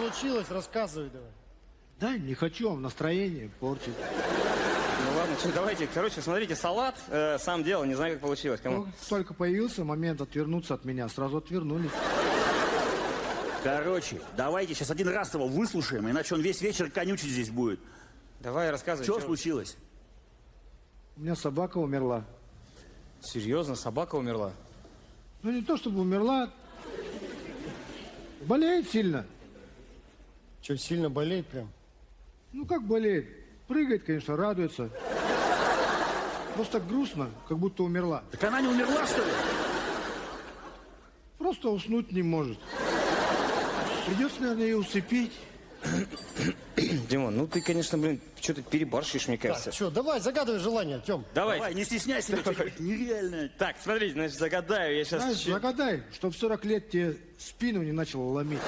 случилось? Рассказывай давай. Да, не хочу вам настроение портить. Ну ладно, что, давайте. Короче, смотрите, салат сам делал, не знаю, как получилось. Кому? Как только появился момент отвернуться от меня, сразу отвернулись. Короче, давайте сейчас один раз его выслушаем, иначе он весь вечер конючить здесь будет. Давай, рассказывай. Что случилось? У меня собака умерла. Серьезно, собака умерла? Ну, не то чтобы умерла. Болеет сильно. Че, сильно болеет прям? Ну, как болеет? Прыгает, конечно, радуется. Просто так грустно, как будто умерла. Так она не умерла, что ли? Просто уснуть не может. Придется, наверное, ее усыпить. Димон, ну ты, конечно, блин, что-то перебарщиваешь, мне кажется. Так, что, давай, загадывай желание, Тём. Давай. Не стесняйся, это нереально. Так, смотрите, значит, загадаю, я сейчас... Знаешь, загадай, чтоб в 40 лет тебе спину не начало ломить.